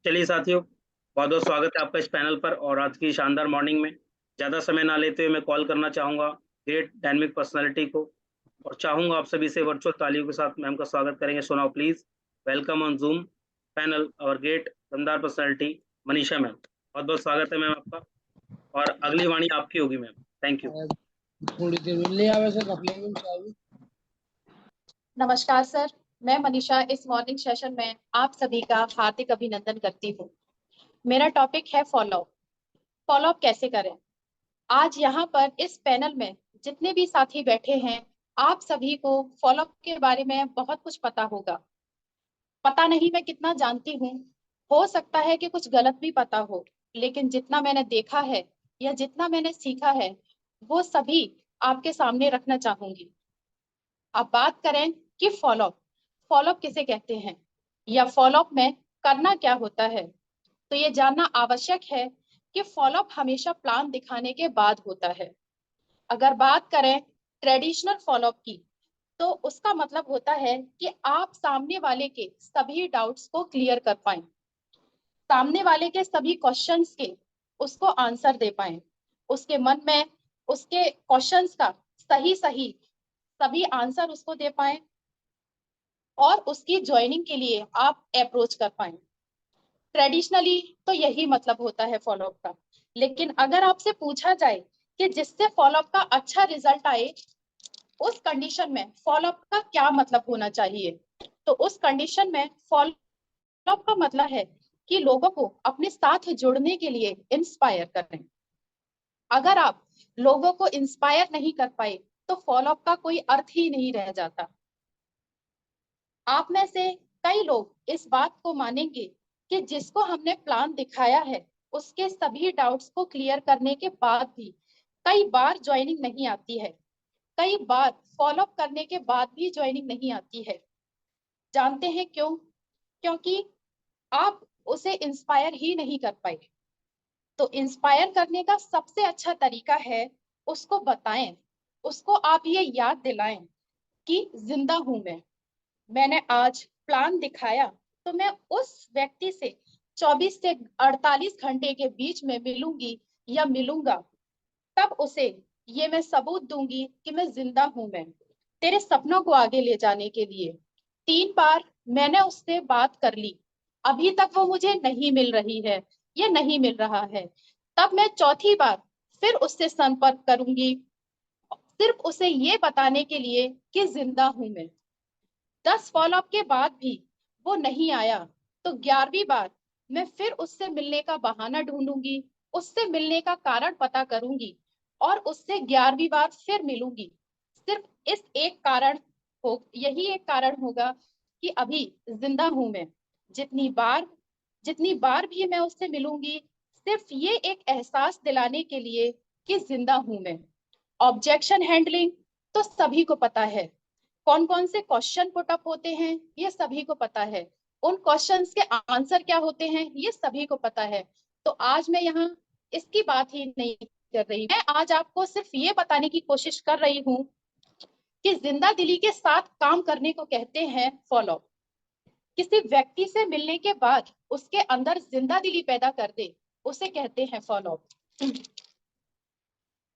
चलिए साथियों, बहुत बहुत स्वागत है आपका इस पैनल पर। और आज की शानदार मॉर्निंग में ज़्यादा समय ना लेते हुए मैं कॉल करना चाहूँगा ग्रेट डायनेमिक पर्सनालिटी को, और चाहूँगा आप सभी से वर्चुअल तालियों के साथ मैम का स्वागत करेंगे। So now please welcome on zoom panel और ग्रेट दमदार पर्सनालिटी मनीषा मैम। बहुत बहुत स्वागत है मैम आपका, और अगली वाणी आपकी होगी मैम। Thank you. थोड़ी देर में ले आवे से रख लेंगे चाबी। नमस्कार सर, मैं मनीषा इस मॉर्निंग सेशन में आप सभी का हार्दिक अभिनंदन करती हूँ। मेरा टॉपिक है फॉलोअप। फॉलोअप कैसे करें? आज यहाँ पर इस पैनल में जितने भी साथी बैठे हैं, आप सभी को फॉलोअप के बारे में बहुत कुछ पता होगा। पता नहीं मैं कितना जानती हूँ, हो सकता है कि कुछ गलत भी पता हो, लेकिन जितना मैंने देखा है या जितना मैंने सीखा है वो सभी आपके सामने रखना चाहूंगी। अब बात करें कि फॉलोअप फॉलोअप किसे कहते हैं या फॉलोअप में करना क्या होता है, तो ये जानना आवश्यक है कि फॉलोअप हमेशा प्लान दिखाने के बाद होता है। अगर बात करें ट्रेडिशनल फॉलोअप की, तो उसका मतलब होता है कि आप सामने वाले के सभी डाउट्स को क्लियर कर पाए, सामने वाले के सभी क्वेश्चंस के उसको आंसर दे पाए, उसके मन में उसके क्वेश्चंस का सही सही सभी आंसर उसको दे पाए, और उसकी ज्वाइनिंग के लिए आप अप्रोच कर पाए। ट्रेडिशनली तो यही मतलब होता है फॉलोअप का। लेकिन अगर आपसे पूछा जाए कि जिससे फॉलोअप का अच्छा रिजल्ट आए, उस कंडीशन में फॉलोअप का क्या मतलब होना चाहिए, तो उस कंडीशन में फॉलोअप का मतलब है कि लोगों को अपने साथ जुड़ने के लिए इंस्पायर करें। अगर आप लोगों को इंस्पायर नहीं कर पाए तो फॉलोअप का कोई अर्थ ही नहीं रह जाता। आप में से कई लोग इस बात को मानेंगे कि जिसको हमने प्लान दिखाया है उसके सभी डाउट्स को क्लियर करने के बाद भी कई बार ज्वाइनिंग नहीं आती है, कई बार फॉलोअप करने के बाद भी ज्वाइनिंग नहीं आती है। जानते हैं क्यों? क्योंकि आप उसे इंस्पायर ही नहीं कर पाए। तो इंस्पायर करने का सबसे अच्छा तरीका है उसको बताएं, उसको आप ये याद दिलाएं कि जिंदा हूं मैंने आज प्लान दिखाया, तो मैं उस व्यक्ति से 24 से 48 घंटे के बीच में मिलूंगी या मिलूंगा, तब उसे ये मैं सबूत दूंगी कि मैं जिंदा हूं तेरे सपनों को आगे ले जाने के लिए। 3 बार मैंने उससे बात कर ली, अभी तक वो मुझे नहीं मिल रही है, ये नहीं मिल रहा है, तब मैं चौथी बार फिर उससे संपर्क करूंगी, सिर्फ उसे ये बताने के लिए कि जिंदा हूं 10 फॉलोअप के बाद भी वो नहीं आया, तो 11वीं बार मैं फिर उससे मिलने का बहाना ढूंढूंगी, उससे मिलने का कारण पता करूंगी और उससे 11वीं बार फिर मिलूंगी। सिर्फ इस एक कारण हो यही एक कारण होगा कि अभी जिंदा हूं जितनी बार भी मैं उससे मिलूंगी, सिर्फ ये एक एहसास दिलाने के लिए कि जिंदा हूं ऑब्जेक्शन हैंडलिंग तो सभी को पता है, कौन कौन से क्वेश्चन पुट अप होते हैं ये सभी को पता है, उन क्वेश्चंस के आंसर क्या होते हैं ये सभी को पता है। तो आज मैं यहाँ इसकी बात ही नहीं कर रही, मैं आज आपको सिर्फ ये बताने की कोशिश कर रही हूँ कि जिंदा दिली के साथ काम करने को कहते हैं फॉलोअप। किसी व्यक्ति से मिलने के बाद उसके अंदर जिंदा दिली पैदा कर दे, उसे कहते हैं फॉलोअप।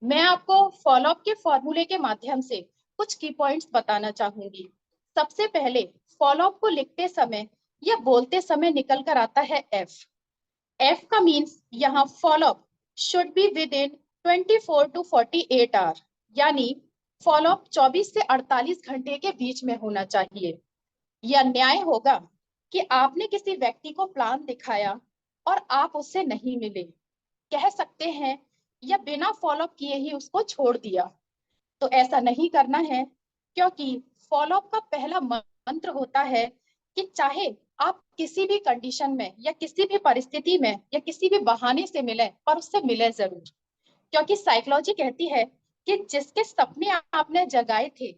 मैं आपको फॉलोअप के फॉर्मूले के माध्यम से कुछ की पॉइंट्स बताना चाहूंगी। सबसे पहले फॉलोअप को लिखते समय या बोलते समय निकल कर आता है एफ। एफ का मीन्स यहाँ follow up should be within 24 to 48 hour, यानी फॉलोअप 24 से 48 घंटे के बीच में होना चाहिए। यह न्याय होगा कि आपने किसी व्यक्ति को प्लान दिखाया और आप उससे नहीं मिले, कह सकते हैं, या बिना फॉलोअप किए ही उसको छोड़ दिया। तो ऐसा नहीं करना है, क्योंकि फॉलोअप का पहला मंत्र होता है कि चाहे आप किसी भी कंडीशन में या किसी भी परिस्थिति में या किसी भी बहाने से मिले, पर उससे मिले जरूर। क्योंकि साइकोलॉजी कहती है कि जिसके सपने आपने जगाए थे,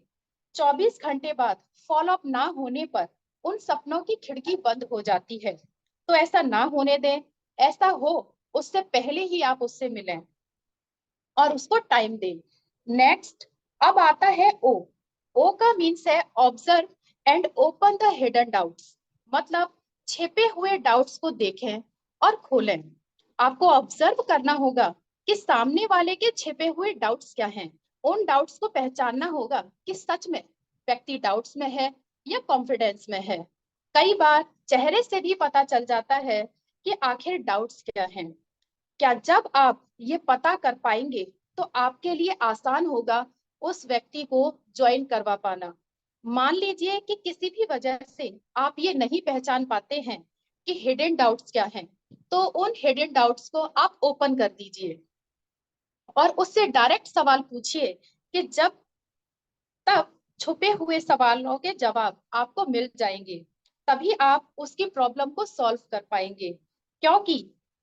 24 घंटे बाद फॉलोअप ना होने पर उन सपनों की खिड़की बंद हो जाती है। तो ऐसा ना होने दें, ऐसा हो उससे पहले ही आप उससे मिलें और उसको टाइम दें। नेक्स्ट अब आता है ओ। ओ का मीन्स है observe and open the hidden doubts. मतलब छिपे हुए डाउट्स को देखें और खोलें। आपको ऑब्जर्व करना होगा कि सामने वाले के छिपे हुए डाउट्स क्या हैं। उन डाउट्स को पहचानना होगा कि सच में व्यक्ति डाउट्स में है या कॉन्फिडेंस में है। कई बार चेहरे से भी पता चल जाता है कि आखिर डाउट्स क्या हैं। क्या जब आप ये पता कर पाएंगे तो आपके लिए आसान होगा उस व्यक्ति को ज्वाइन करवा पाना। मान लीजिए कि किसी भी वजह से आप ये नहीं पहचान पाते हैं कि हिडन डाउट्स क्या हैं, तो उन हिडन डाउट्स को आप ओपन कर दीजिए और उससे डायरेक्ट सवाल पूछिए कि जब तब छुपे हुए सवालों के जवाब आपको मिल जाएंगे, तभी आप उसकी प्रॉब्लम को सॉल्व कर पाएंगे। क्योंकि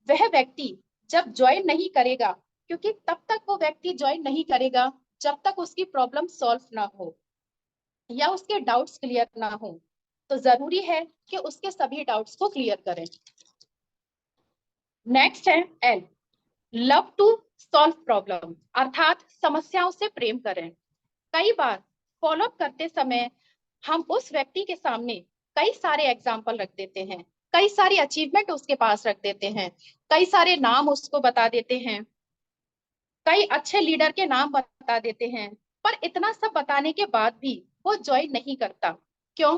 वह व्यक्ति जब ज्वाइन नहीं करेगा, क्योंकि तब तक वो व्यक्ति ज्वाइन नहीं करेगा जब तक उसकी प्रॉब्लम सॉल्व ना हो या उसके डाउट्स क्लियर ना हो। तो जरूरी है कि उसके सभी डाउट्स को क्लियर करें। नेक्स्ट है L, love to solve problem, अर्थात समस्याओं से प्रेम करें। कई बार फॉलो अप करते समय हम उस व्यक्ति के सामने कई सारे एग्जाम्पल रख देते हैं, कई सारी अचीवमेंट उसके पास रख देते हैं, कई सारे नाम उसको बता देते हैं, कई अच्छे लीडर के नाम बता देते हैं, पर इतना सब बताने के बाद भी वो ज्वाइन नहीं करता। क्यों?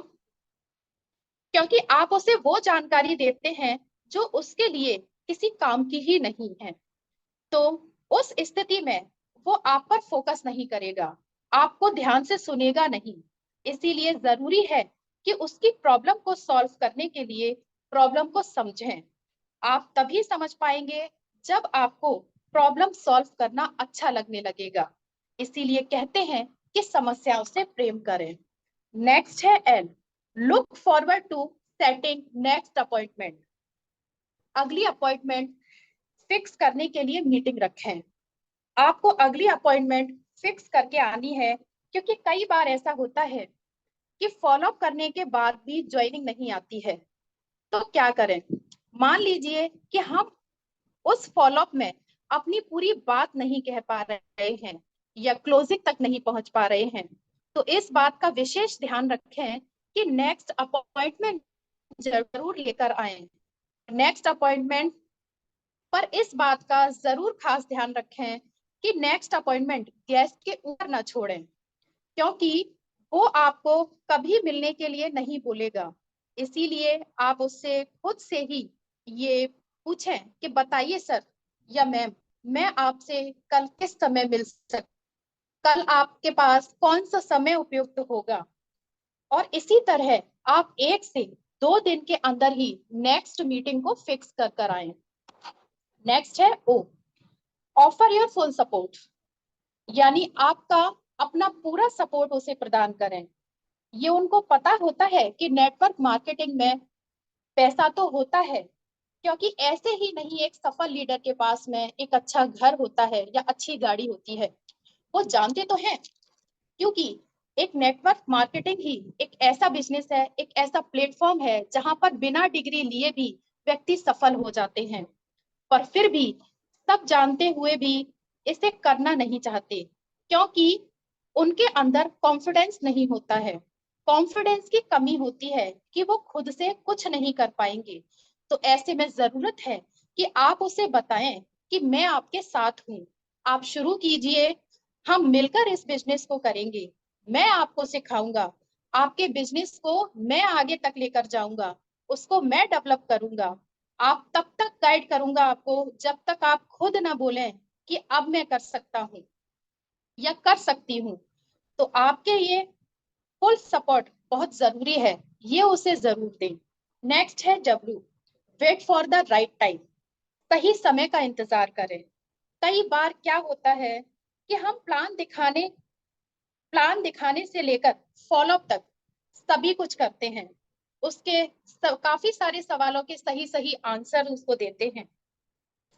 क्योंकि आप उसे वो जानकारी देते हैं जो उसके लिए किसी काम की ही नहीं है। तो उस स्थिति में वो आप पर फोकस नहीं करेगा, आपको ध्यान से सुनेगा नहीं। इसीलिए जरूरी है कि उसकी प्रॉब्लम को सॉल्व करने के लिए प्रॉब्लम को समझें। आप तभी समझ पाएंगे जब आपको प्रॉब्लम सॉल्व करना अच्छा लगने लगेगा। इसीलिए कहते हैं कि समस्याओं से प्रेम करें। नेक्स्ट है L, look forward to setting next appointment. अगली अपॉइंटमेंट फिक्स करने के लिए मीटिंग रखें। आपको अगली अपॉइंटमेंट फिक्स करके आनी है, क्योंकि कई बार ऐसा होता है कि फॉलो अप करने के बाद भी ज्वाइनिंग नहीं आती है। तो क्या करें? मान लीजिए कि हम उस फॉलो अप में अपनी पूरी बात नहीं कह पा रहे हैं या क्लोजिंग तक नहीं पहुंच पा रहे हैं, तो इस बात का विशेष ध्यान रखें कि नेक्स्ट अपॉइंटमेंट जरूर लेकर आए। नेक्स्ट अपॉइंटमेंट पर इस बात का जरूर खास ध्यान रखें कि नेक्स्ट अपॉइंटमेंट गेस्ट के ऊपर ना छोड़ें, क्योंकि वो आपको कभी मिलने के लिए नहीं बोलेगा। इसीलिए आप उससे खुद से ही ये पूछें कि बताइए सर या मैम, मैं आपसे कल किस समय मिल सकता, कल आपके पास कौन सा समय उपयुक्त होगा। और इसी तरह आप 1 से 2 दिन के अंदर ही नेक्स्ट मीटिंग को फिक्स कर आए। नेक्स्ट है ओ, ऑफर योर फुल सपोर्ट, यानी आपका अपना पूरा सपोर्ट उसे प्रदान करें। ये उनको पता होता है कि नेटवर्क मार्केटिंग में पैसा तो होता है, क्योंकि ऐसे ही नहीं एक सफल लीडर के पास में एक अच्छा घर होता है या अच्छी गाड़ी होती है। वो जानते तो हैं, क्योंकि एक नेटवर्क मार्केटिंग ही एक ऐसा बिजनेस है, एक ऐसा प्लेटफॉर्म है जहां पर बिना डिग्री लिए भी व्यक्ति सफल हो जाते हैं। पर फिर भी सब जानते हुए भी इसे करना नहीं चाहते, क्योंकि उनके अंदर कॉन्फिडेंस नहीं होता है। कॉन्फिडेंस की कमी होती है कि वो खुद से कुछ नहीं कर पाएंगे। तो ऐसे में जरूरत है कि आप उसे बताएं कि मैं आपके साथ हूँ, आप शुरू कीजिए, हम मिलकर इस बिजनेस को करेंगे, मैं आपको सिखाऊंगा, आपके बिजनेस को मैं आगे तक लेकर जाऊंगा, उसको मैं डेवलप करूंगा। आप तब तक गाइड करूंगा आपको जब तक आप खुद ना बोलें कि अब मैं कर सकता हूँ या कर सकती हूँ। तो आपके ये फुल सपोर्ट बहुत जरूरी है, ये उसे जरूर दें। नेक्स्ट है W, wait for the right time, सही समय का इंतजार करें। कई बार क्या होता है कि हम प्लान दिखाने से लेकर फॉलोअप तक सभी कुछ करते हैं, उसके काफी सारे सवालों के सही सही आंसर उसको देते हैं,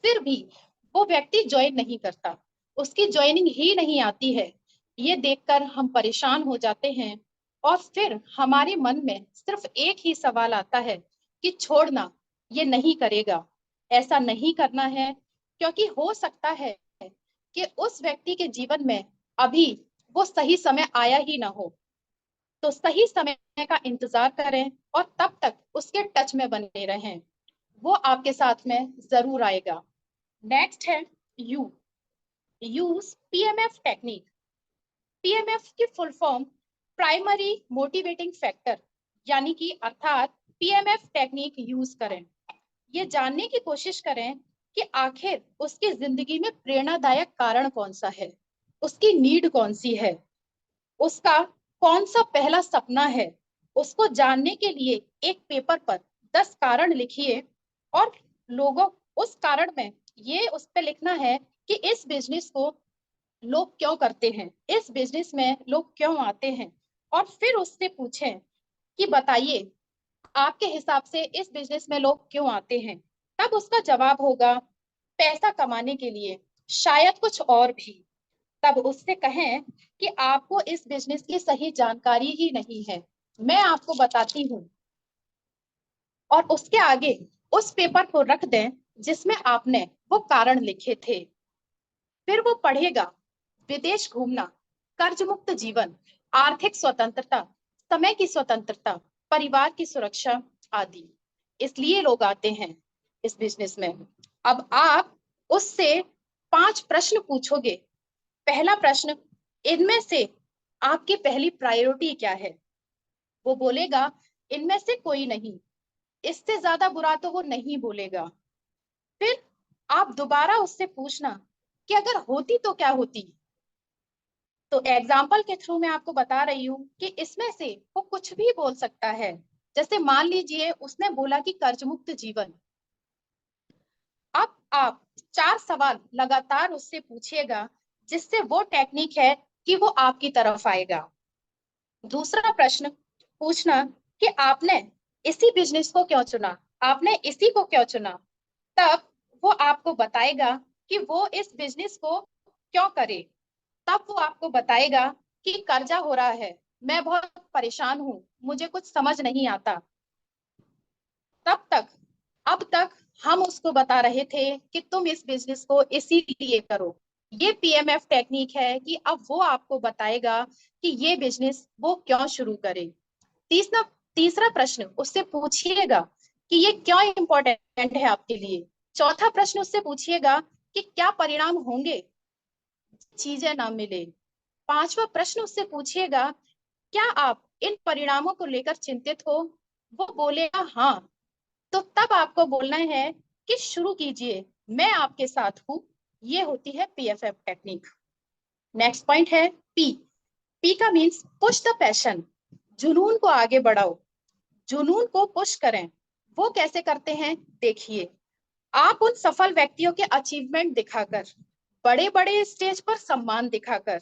फिर भी वो व्यक्ति ज्वाइन नहीं करता, उसकी ज्वाइनिंग ही नहीं आती है। ये देखकर हम परेशान हो जाते हैं और फिर हमारे मन में सिर्फ एक ही सवाल आता है कि छोड़ना, ये नहीं करेगा। ऐसा नहीं करना है, क्योंकि हो सकता है कि उस व्यक्ति के जीवन में अभी वो सही समय आया ही ना हो। तो सही समय का इंतजार करें और तब तक उसके टच में बने रहें, वो आपके साथ में जरूर आएगा। नेक्स्ट है you, use PMF technique. PMF की full form primary motivating factor, यानी कि अर्थात पीएमएफ टेक्निक यूज करें। ये जानने की कोशिश करें कि आखिर उसकी जिंदगी में प्रेरणादायक कारण कौन सा है, उसकी नीड कौन सी है, उसका कौन सा पहला सपना है। उसको जानने के लिए एक पेपर पर 10 कारण लिखिए और लोगों उस कारण में ये उस पे लिखना है कि इस बिजनेस को लोग क्यों करते हैं, इस बिजनेस में लोग क्यों आते हैं, और फिर उससे पूछें कि बताइए आपके हिसाब से इस बिजनेस में लोग क्यों आते हैं। तब उसका जवाब होगा पैसा कमाने के लिए, शायद कुछ और भी। तब उससे कहें कि आपको इस बिजनेस की सही जानकारी ही नहीं है, मैं आपको बताती हूँ, और उसके आगे उस पेपर को रख दें जिसमें आपने वो कारण लिखे थे। फिर वो पढ़ेगा विदेश घूमना, कर्ज मुक्त जीवन, आर्थिक स्वतंत्रता, समय की स्वतंत्रता, परिवार की सुरक्षा आदि। इसलिए लोग आते हैं इस बिजनेस में। अब आप उससे 5 प्रश्न पूछोगे। पहला प्रश्न, इनमें से आपकी पहली प्रायोरिटी क्या है? वो बोलेगा इनमें से कोई नहीं। इससे ज्यादा बुरा तो वो नहीं बोलेगा। फिर आप दोबारा उससे पूछना कि अगर होती तो क्या होती। तो एग्जाम्पल के थ्रू मैं आपको बता रही हूँ कि इसमें से वो कुछ भी बोल सकता है। जैसे मान लीजिए उसने बोला कि कर्ज मुक्त जीवन। अब आप 4 सवाल लगातार उससे पूछिएगा जिससे वो टेक्निक है कि वो आपकी तरफ आएगा। दूसरा प्रश्न पूछना कि आपने इसी बिजनेस को क्यों चुना, आपने इसी को क्यों चुना। तब वो आपको बताएगा कि वो इस बिजनेस को क्यों करे। तब वो आपको बताएगा कि कर्जा हो रहा है, मैं बहुत परेशान हूँ, मुझे कुछ समझ नहीं आता। अब तक हम उसको बता रहे थे कि तुम इस बिजनेस को इसीलिए करो। ये पीएमएफ टेक्निक है कि अब वो आपको बताएगा कि ये बिजनेस वो क्यों शुरू करे। तीसरा तीसरा प्रश्न उससे पूछिएगा कि ये क्यों इंपॉर्टेंट है आपके लिए। चौथा प्रश्न उससे पूछिएगा कि क्या परिणाम होंगे चीजें ना मिले। पांचवा प्रश्न उससे पूछिएगा क्या आप इन परिणामों को लेकर चिंतित हो। वो बोलेगा हाँ। तो तब आपको बोलना है कि शुरू कीजिए, मैं आपके साथ हूं। ये होती है पीएफएफ टेक्निक। नेक्स्ट पॉइंट है पी। पी का मीन्स पुश द पैशन। जुनून को आगे बढ़ाओ, जुनून को पुश करें। वो कैसे करते हैं देखिए। आप उन सफल व्यक्तियों के अचीवमेंट दिखाकर, बड़े बड़े स्टेज पर सम्मान दिखाकर,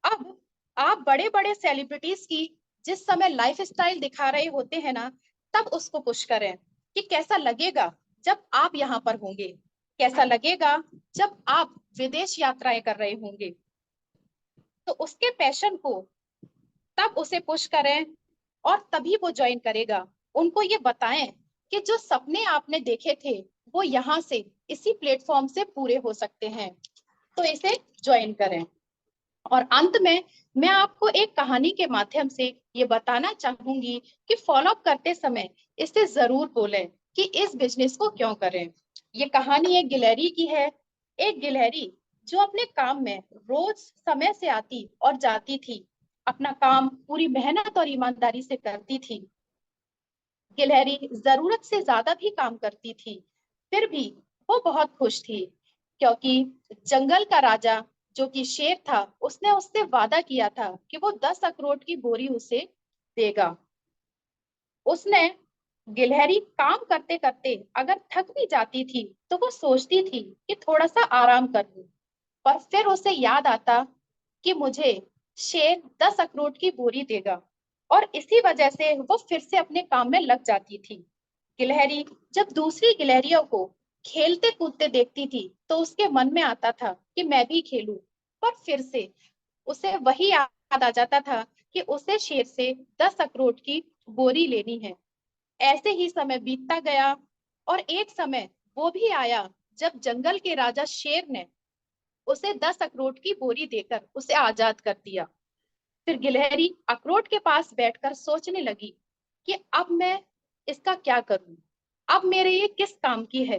अब आप बड़े बड़े सेलिब्रिटीज की जिस समय लाइफ स्टाइल दिखा रहे होते हैं ना, तब उसको पुश करें कि कैसा लगेगा जब आप यहाँ पर होंगे, कैसा लगेगा जब आप विदेश यात्राएं कर रहे होंगे। तो उसके पैशन को तब उसे पुश करें और तभी वो ज्वाइन करेगा। उनको ये बताएं कि जो सपने आपने देखे थे वो यहाँ से इसी प्लेटफॉर्म से पूरे हो सकते हैं, तो इसे ज्वाइन करें। और अंत में मैं आपको एक कहानी के माध्यम से ये बताना चाहूंगी कि फॉलो अप करते समय इसे जरूर बोलें कि इस बिजनेस को क्यों करें। ये कहानी एक गिलहरी की है। एक गिलहरी जो अपने काम में रोज समय से आती और जाती थी, अपना काम पूरी मेहनत और ईमानदारी से करती थी। गिलहरी जरूरत से ज्यादा भी काम करती थी, फिर भी वो बहुत खुश थी, क्योंकि जंगल का राजा जो कि शेर था, उसने उससे वादा किया था कि वो 10 अखरोट की बोरी उसे देगा। उसने गिलहरी काम करते करते अगर थक भी जाती थी तो वो सोचती थी कि थोड़ा सा आराम कर लूं, पर फिर उसे याद आता कि मुझे शेर 10 अखरोट की बोरी देगा, और इसी वजह से वो फिर से अपने काम में लग जाती थी। गिलहरी जब दूसरी गिलहरियों को खेलते कूदते देखती थी तो उसके मन में आता था कि मैं भी खेलूं, पर फिर से उसे वही याद आ जाता था कि उसे शेर से 10 अखरोट की बोरी लेनी है। ऐसे ही समय बीतता गया और एक समय वो भी आया जब जंगल के राजा शेर ने उसे 10 अखरोट की बोरी देकर उसे आजाद कर दिया। फिर गिलहरी अखरोट के पास बैठकर सोचने लगी कि अब मैं इसका क्या करूं, अब मेरे ये किस काम की है,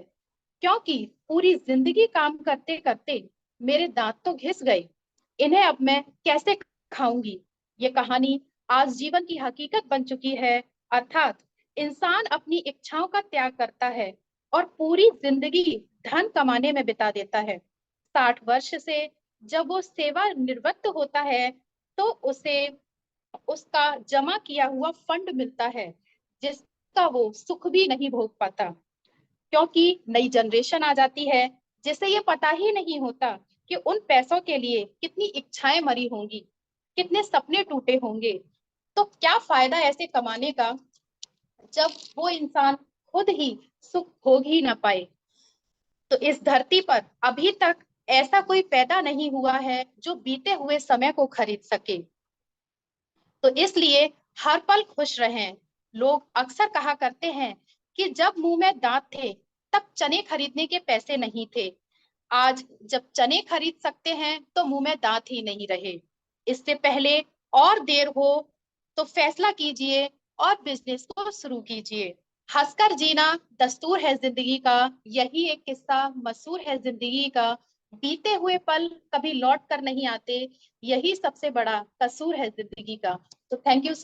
क्योंकि पूरी जिंदगी काम करते करते मेरे दांत तो घिस गए, इन्हें अब मैं कैसे खाऊंगी। ये कहानी आज जीवन की हकीकत बन चुकी है, अर्थात इंसान अपनी इच्छाओं का त्याग करता है और पूरी जिंदगी धन कमाने में बिता देता है। 60 वर्ष से जब वो सेवानिवृत्त होता है तो उसे उसका जमा किया हुआ फंड मिलता है, जिसका वो सुख भी नहीं भोग पाता, क्योंकि नई जनरेशन आ जाती है जिसे ये पता ही नहीं होता कि उन पैसों के लिए कितनी इच्छाएं मरी होंगी, कितने सपने टूटे होंगे। तो क्या फायदा ऐसे कमाने का जब वो इंसान खुद ही सुख भोग ही ना पाए। तो इस धरती पर अभी तक ऐसा कोई पैदा नहीं हुआ है जो बीते हुए समय को खरीद सके। तो इसलिए हर पल खुश रहें। लोग अक्सर कहा करते हैं कि जब मुंह में दांत थे तब चने खरीदने के पैसे नहीं थे। आज जब चने खरीद सकते हैं तो मुंह में दांत ही नहीं रहे। इससे पहले और देर हो तो फैसला कीजिए और बिजनेस को शुरू कीजिए। हंसकर जीना दस्तूर है जिंदगी का, यही एक किस्सा मशहूर है जिंदगी का। बीते हुए पल कभी लौट कर नहीं आते, यही सबसे बड़ा कसूर है जिंदगी का। तो थैंक यू।